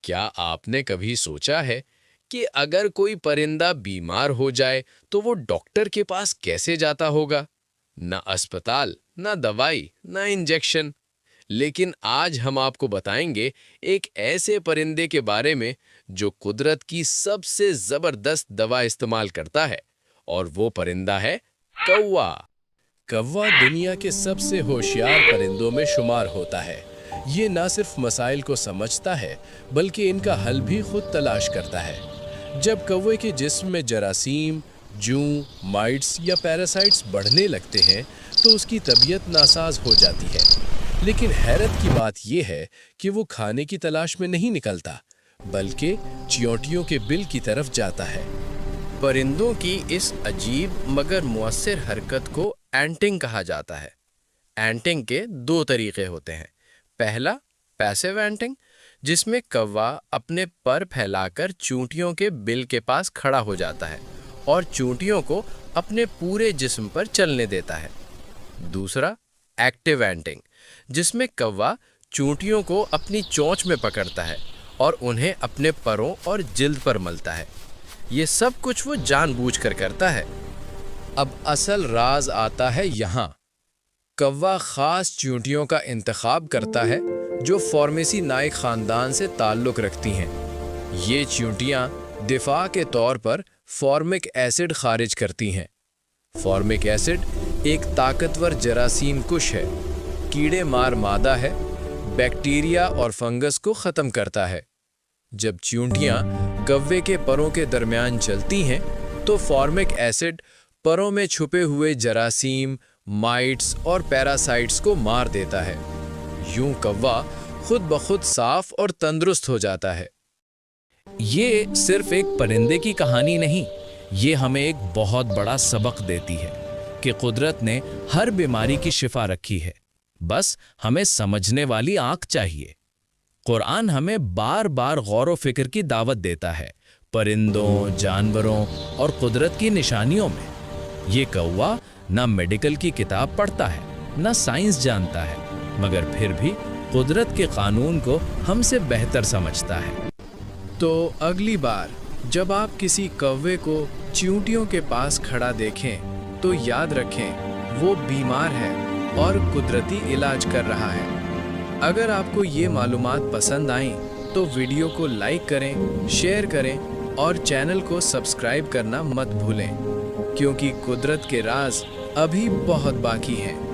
کیا آپ نے کبھی سوچا ہے کہ اگر کوئی پرندہ بیمار ہو جائے تو وہ ڈاکٹر کے پاس کیسے جاتا ہوگا؟ نہ اسپتال، نہ دوائی، نہ انجیکشن۔ لیکن آج ہم آپ کو بتائیں گے ایک ایسے پرندے کے بارے میں جو قدرت کی سب سے زبردست دوا استعمال کرتا ہے، اور وہ پرندہ ہے کوا۔ کوا دنیا کے سب سے ہوشیار پرندوں میں شمار ہوتا ہے۔ یہ نہ صرف مسائل کو سمجھتا ہے بلکہ ان کا حل بھی خود تلاش کرتا ہے۔ جب کوے کے جسم میں جراثیم، جوں، مائٹس یا پیراسائٹس بڑھنے لگتے ہیں تو اس کی طبیعت ناساز ہو جاتی ہے۔ لیکن حیرت کی بات یہ ہے کہ وہ کھانے کی تلاش میں نہیں نکلتا بلکہ چیونٹیوں کے بل کی طرف جاتا ہے۔ پرندوں کی اس عجیب مگر مؤثر حرکت کو اینٹنگ کہا جاتا ہے۔ اینٹنگ کے دو طریقے ہوتے ہیں۔ پہلا پیسیو اینٹنگ، جس میں کوا اپنے پر پھیلا کر چونٹیوں کے بل کے پاس کھڑا ہو جاتا ہے اور چونٹیوں کو اپنے پورے جسم پر چلنے دیتا ہے۔ دوسرا ایکٹیو اینٹنگ، جس میں کوا چونٹیوں کو اپنی چونچ میں پکڑتا ہے اور انہیں اپنے پروں اور جلد پر ملتا ہے۔ یہ سب کچھ وہ جان بوجھ کر کرتا ہے۔ اب اصل راز آتا ہے یہاں۔ کوا خاص چیونٹیوں کا انتخاب کرتا ہے جو فارمیسی نائک خاندان سے تعلق رکھتی ہیں۔ یہ چیونٹیاں دفاع کے طور پر فارمک ایسڈ خارج کرتی ہیں۔ فارمک ایسڈ ایک طاقتور جراثیم کش ہے، کیڑے مار مادہ ہے، بیکٹیریا اور فنگس کو ختم کرتا ہے۔ جب چیونٹیاں کوے کے پروں کے درمیان چلتی ہیں تو فارمک ایسڈ پروں میں چھپے ہوئے جراثیم، مائٹس اور پیراسائٹس کو مار دیتا ہے۔ یوں کوا خود بخود صاف اور تندرست ہو جاتا ہے۔ یہ صرف ایک پرندے کی کہانی نہیں، یہ ہمیں ایک بہت بڑا سبق دیتی ہے کہ قدرت نے ہر بیماری کی شفا رکھی ہے، بس ہمیں سمجھنے والی آنکھ چاہیے۔ قرآن ہمیں بار بار غور و فکر کی دعوت دیتا ہے، پرندوں، جانوروں اور قدرت کی نشانیوں میں۔ یہ کوا نہ میڈیکل کی کتاب پڑھتا ہے، نہ سائنس جانتا ہے، مگر پھر بھی قدرت کے قانون کو ہم سے بہتر سمجھتا ہے۔ تو اگلی بار جب آپ کسی کوے کو چیونٹیوں کے پاس کھڑا دیکھیں تو یاد رکھیں وہ بیمار ہے اور قدرتی علاج کر رہا ہے۔ اگر آپ کو یہ معلومات پسند آئیں تو ویڈیو کو لائک کریں، شیئر کریں اور چینل کو سبسکرائب کرنا مت بھولیں، کیونکہ قدرت کے راز ابھی بہت باقی ہیں۔